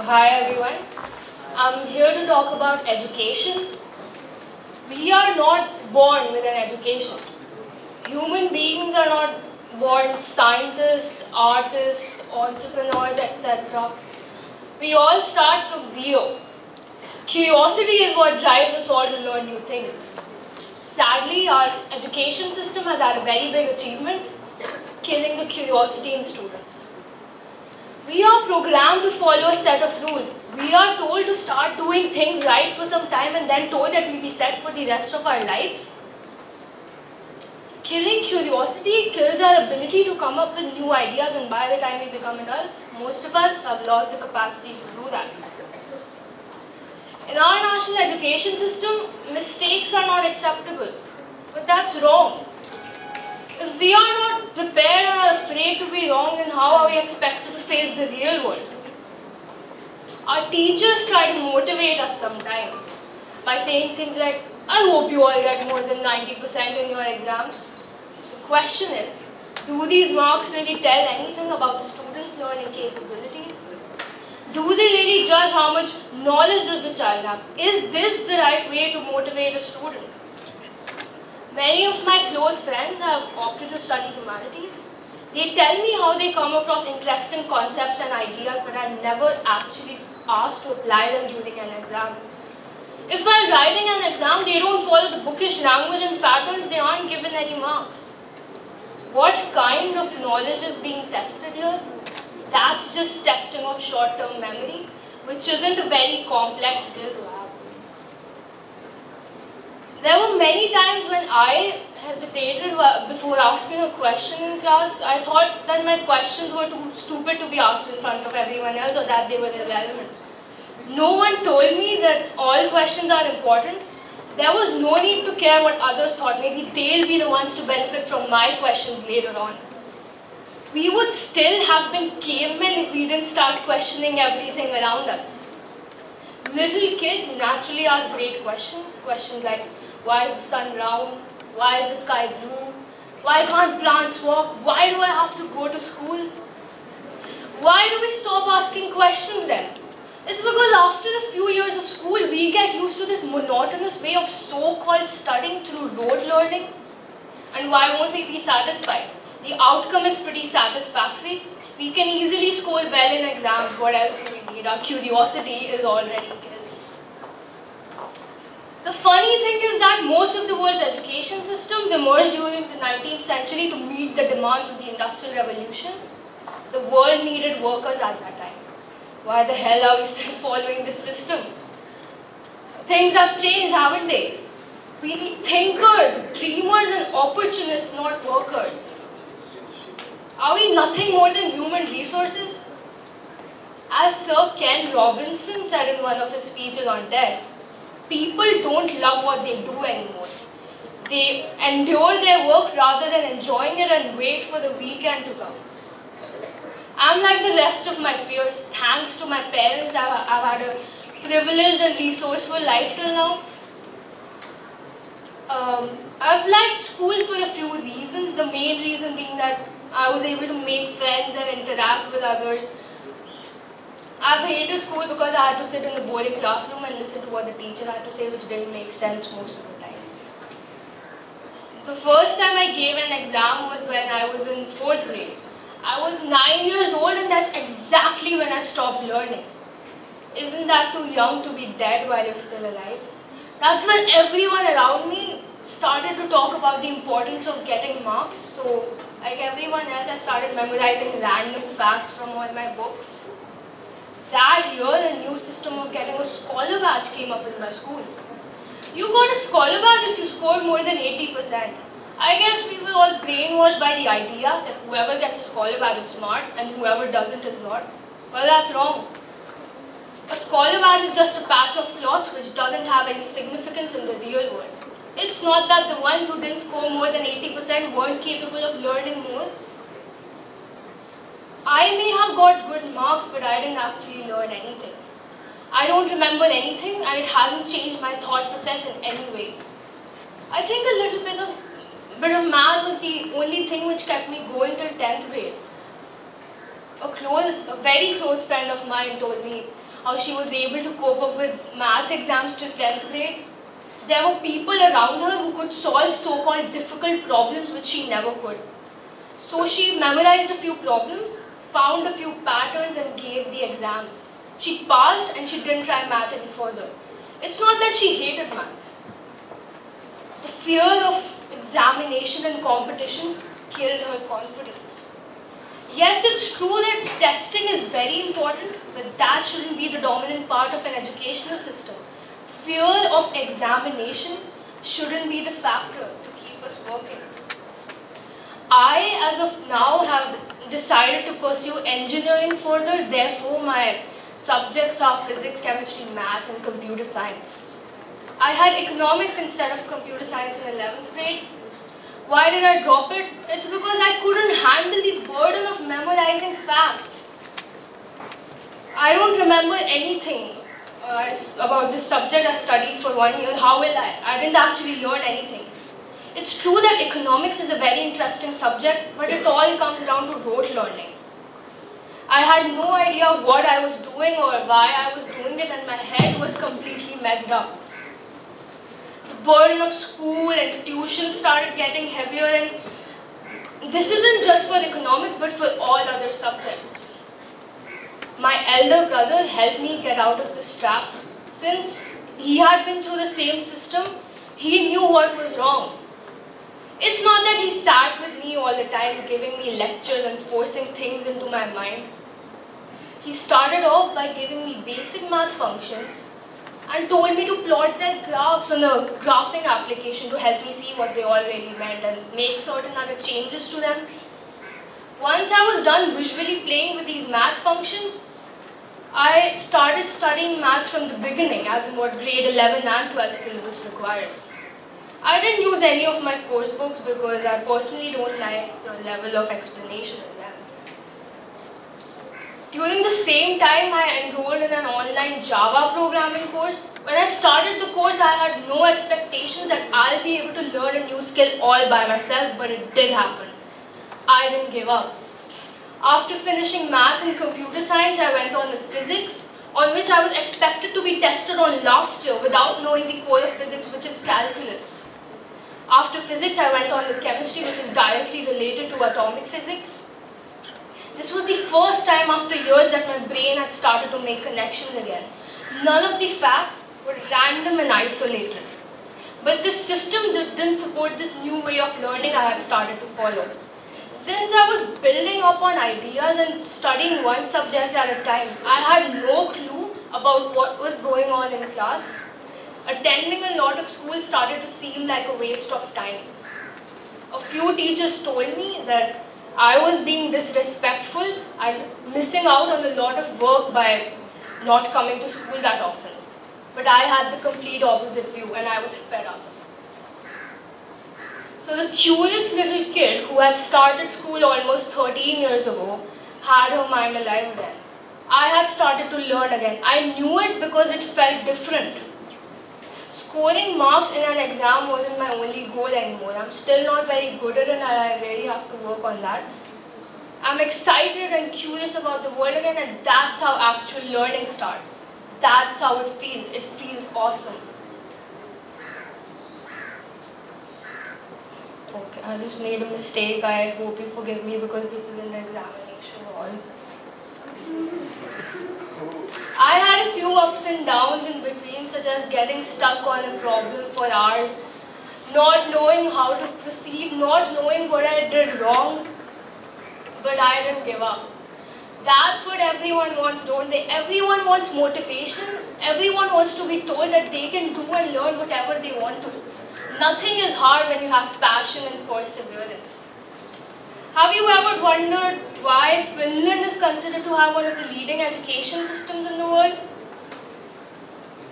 Hi everyone. I'm here to talk about education. We are not born with an education. Human beings are not born scientists, artists, entrepreneurs, etc. We all start from zero. Curiosity is what drives us all to learn new things. Sadly, our education system has had a very big achievement, killing the curiosity in students. We are programmed to follow a set of rules. We are told to start doing things right for some time and then told that we'll be set for the rest of our lives. Killing curiosity kills our ability to come up with new ideas, and by the time we become adults, most of us have lost the capacity to do that. In our national education system, mistakes are not acceptable, but that's wrong. If we are not prepared and are afraid to be wrong, then how are we expected to face the real world? Our teachers try to motivate us sometimes by saying things like, I hope you all get more than 90% in your exams. The question is, do these marks really tell anything about the students' learning capabilities? Do they really judge how much knowledge does the child have? Is this the right way to motivate a student? Many of my close friends have opted to study humanities. They tell me how they come across interesting concepts and ideas, but are never actually asked to apply them during an exam. If while writing an exam they don't follow the bookish language and patterns, they aren't given any marks. What kind of knowledge is being tested here? That's just testing of short-term memory, which isn't a very complex skill to have. There were many times when I hesitated before asking a question in class. I thought that my questions were too stupid to be asked in front of everyone else, or that they were irrelevant. No one told me that all questions are important. There was no need to care what others thought. Maybe they'll be the ones to benefit from my questions later on. We would still have been cavemen if we didn't start questioning everything around us. Little kids naturally ask great questions. Questions like, why is the sun round? Why is the sky blue? Why can't plants walk? Why do I have to go to school? Why do we stop asking questions then? It's because after a few years of school, we get used to this monotonous way of so-called studying through rote learning. And why won't we be satisfied? The outcome is pretty satisfactory. We can easily score well in exams. What else do we need? Our curiosity is already killed. The funny thing is that most of the world's education systems emerged during the 19th century to meet the demands of the Industrial Revolution. The world needed workers at that time. Why the hell are we still following this system? Things have changed, haven't they? We need thinkers, dreamers, and opportunists, not workers. Are we nothing more than human resources? As Sir Ken Robinson said in one of his speeches on TED, people don't love what they do anymore. They endure their work rather than enjoying it and wait for the weekend to come. I'm like the rest of my peers. Thanks to my parents, I've had a privileged and resourceful life till now. I've liked school for a few reasons. The main reason being that I was able to make friends and interact with others. I've hated school because I had to sit in the boring classroom and listen to what the teacher had to say, which didn't make sense most of the time. The first time I gave an exam was when I was in 4th grade. I was 9 years old, and that's exactly when I stopped learning. Isn't that too young to be dead while you're still alive? That's when everyone around me started to talk about the importance of getting marks. So, like everyone else, I started memorizing random facts from all my books. That year, the new system of getting a scholar badge came up in my school. You got a scholar badge if you scored more than 80%. I guess we were all brainwashed by the idea that whoever gets a scholar badge is smart and whoever doesn't is not. Well, that's wrong. A scholar badge is just a patch of cloth which doesn't have any significance in the real world. It's not that the ones who didn't score more than 80% weren't capable of learning more. I may have got good marks, but I didn't actually learn anything. I don't remember anything, and it hasn't changed my thought process in any way. I think a little bit of math was the only thing which kept me going till 10th grade. A very close friend of mine told me, how she was able to cope up with math exams till 10th grade. There were people around her who could solve so-called difficult problems which she never could. So she memorized a few problems, found a few patterns and gave the exams. She passed and she didn't try math any further. It's not that she hated math. The fear of examination and competition killed her confidence. Yes, it's true that testing is very important, but that shouldn't be the dominant part of an educational system. Fear of examination shouldn't be the factor to keep us working. I, as of now, have decided to pursue engineering further. Therefore, my subjects are physics, chemistry, math, and computer science. I had economics instead of computer science in 11th grade. Why did I drop it? It's because I couldn't handle the burden of memorizing facts. I don't remember anything about this subject I studied for 1 year. How will I? I didn't actually learn anything. It's true that economics is a very interesting subject, but it all comes down to rote learning. I had no idea what I was doing or why I was doing it, and my head was completely messed up. The burden of school and tuition started getting heavier, and this isn't just for economics but for all other subjects. My elder brother helped me get out of this trap. Since he had been through the same system, he knew what was wrong. It's not that he sat with me all the time giving me lectures and forcing things into my mind. He started off by giving me basic math functions and told me to plot their graphs on a graphing application to help me see what they all really meant and make certain other changes to them. Once I was done visually playing with these math functions, I started studying math from the beginning, as in what grade 11 and 12 syllabus requires. I didn't use any of my course books because I personally don't like the level of explanation in them. During the same time, I enrolled in an online Java programming course. When I started the course, I had no expectations that I'll be able to learn a new skill all by myself, but it did happen. I didn't give up. After finishing math and computer science, I went on to physics, on which I was expected to be tested on last year without knowing the core of physics, which is calculus. After physics, I went on to chemistry, which is directly related to atomic physics. This was the first time after years that my brain had started to make connections again. None of the facts were random and isolated. But this system didn't support this new way of learning I had started to follow. Since I was building up on ideas and studying one subject at a time, I had no clue about what was going on in class. Attending a lot of schools started to seem like a waste of time. A few teachers told me that I was being disrespectful and missing out on a lot of work by not coming to school that often. But I had the complete opposite view and I was fed up. So the curious little kid who had started school almost 13 years ago had her mind alive again. I had started to learn again. I knew it because it felt different. Scoring marks in an exam wasn't my only goal anymore. I'm still not very good at it and I really have to work on that. I'm excited and curious about the world again, and that's how actual learning starts. That's how it feels. It feels awesome. Okay, I just made a mistake. I hope you forgive me because this is an examination hall. I had a few ups and downs in between, such as getting stuck on a problem for hours, not knowing how to proceed, not knowing what I did wrong, but I didn't give up. That's what everyone wants, don't they? Everyone wants motivation. Everyone wants to be told that they can do and learn whatever they want to. Nothing is hard when you have passion and perseverance. Have you ever wondered why Finland is considered to have one of the leading education systems in the world?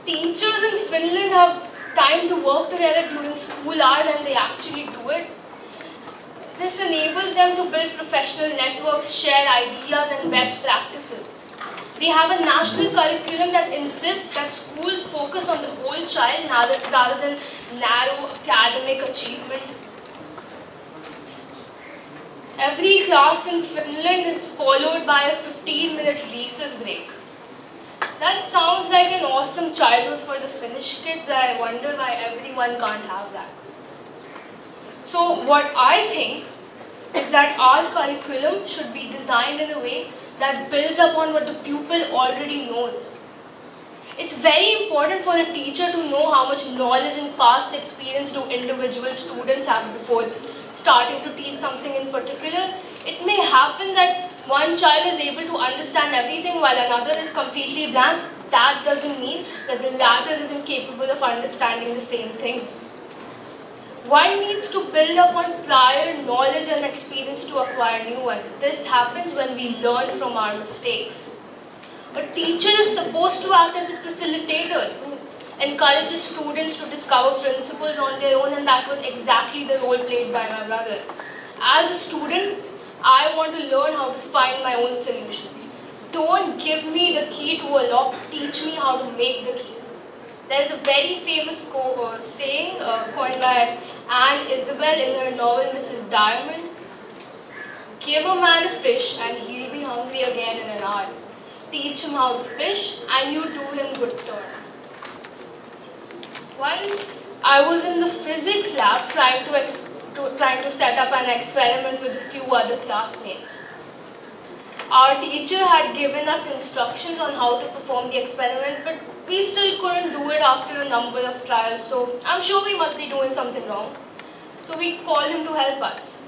Teachers in Finland have time to work together during school hours and they actually do it. This enables them to build professional networks, share ideas and best practices. They have a national curriculum that insists that schools focus on the whole child rather than narrow academic achievement. Every class in Finland is followed by a 15-minute recess break. That sounds like an awesome childhood for the Finnish kids. I wonder why everyone can't have that. So what I think is that our curriculum should be designed in a way that builds upon what the pupil already knows. It's very important for a teacher to know how much knowledge and past experience do individual students have before starting to teach something in particular. It may happen that one child is able to understand everything while another is completely blank. That doesn't mean that the latter isn't capable of understanding the same things. One needs to build upon prior knowledge and experience to acquire new ones. This happens when we learn from our mistakes. A teacher is supposed to act as a facilitator who encourages students to discover principles on their own, and that was exactly the role played by my brother. As a student, I want to learn how to find my own solutions. Don't give me the key to a lock, teach me how to make the key. There's a very famous saying coined by Anne Isabel in her novel Mrs. Diamond. Give a man a fish and he'll be hungry again in an hour. Teach him how to fish and you do him good turn. Once I was in the physics lab trying to set up an experiment with a few other classmates. Our teacher had given us instructions on how to perform the experiment, but we still couldn't do it after a number of trials, so I'm sure we must be doing something wrong. So we called him to help us.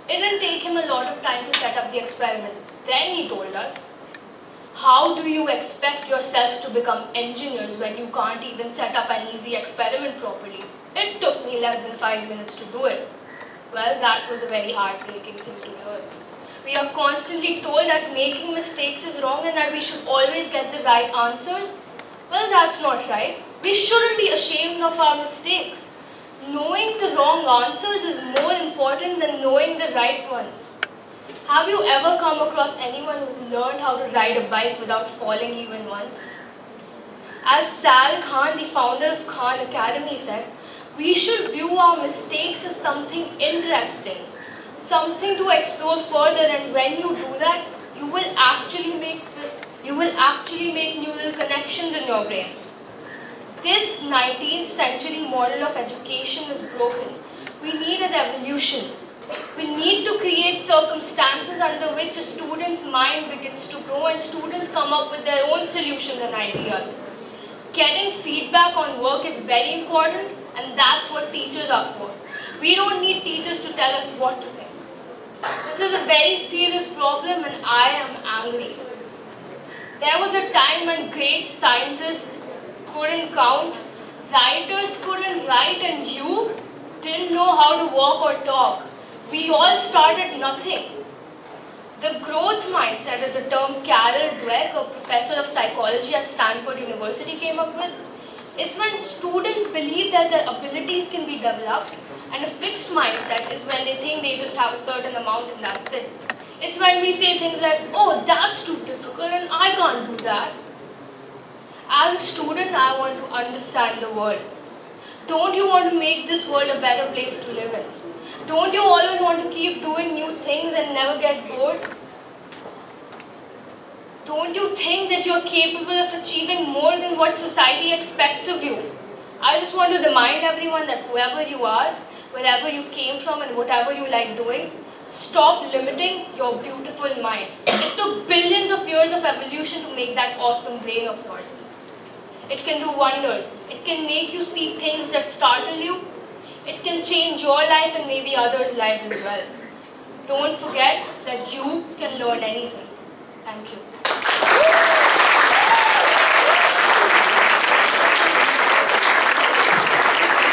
It didn't take him a lot of time to set up the experiment. Then he told us, how do you expect yourselves to become engineers when you can't even set up an easy experiment properly? It took me less than 5 minutes to do it. Well, that was a very heartbreaking thing to hear. We are constantly told that making mistakes is wrong and that we should always get the right answers. Well, that's not right. We shouldn't be ashamed of our mistakes. Knowing the wrong answers is more important than knowing the right ones. Have you ever come across anyone who's learned how to ride a bike without falling even once? As Sal Khan, the founder of Khan Academy, said, we should view our mistakes as something interesting, something to explore further, and when you do that, you will actually make neural connections in your brain. This 19th century model of education is broken. We need a revolution. We need to create circumstances under which a student's mind begins to grow and students come up with their own solutions and ideas. Getting feedback on work is very important, and that's what teachers are for. We don't need teachers to tell us what to think. This is a very serious problem and I am angry. There was a time when great scientists couldn't count, writers couldn't write, and you didn't know how to walk or talk. We all started nothing. The growth mindset is a term Carol Dweck, a professor of psychology at Stanford University, came up with. It's when students believe that their abilities can be developed, and a fixed mindset is when they think they just have a certain amount and that's it. It's when we say things like, oh, that's too difficult and I can't do that. As a student, I want to understand the world. Don't you want to make this world a better place to live in? Don't you always want to keep doing new things and never get bored? Don't you think that you are capable of achieving more than what society expects of you? I just want to remind everyone that whoever you are, wherever you came from and whatever you like doing, stop limiting your beautiful mind. It took billions of years of evolution to make that awesome brain of yours. It can do wonders. It can make you see things that startle you. It can change your life and maybe others' lives as well. Don't forget that you can learn anything. Thank you.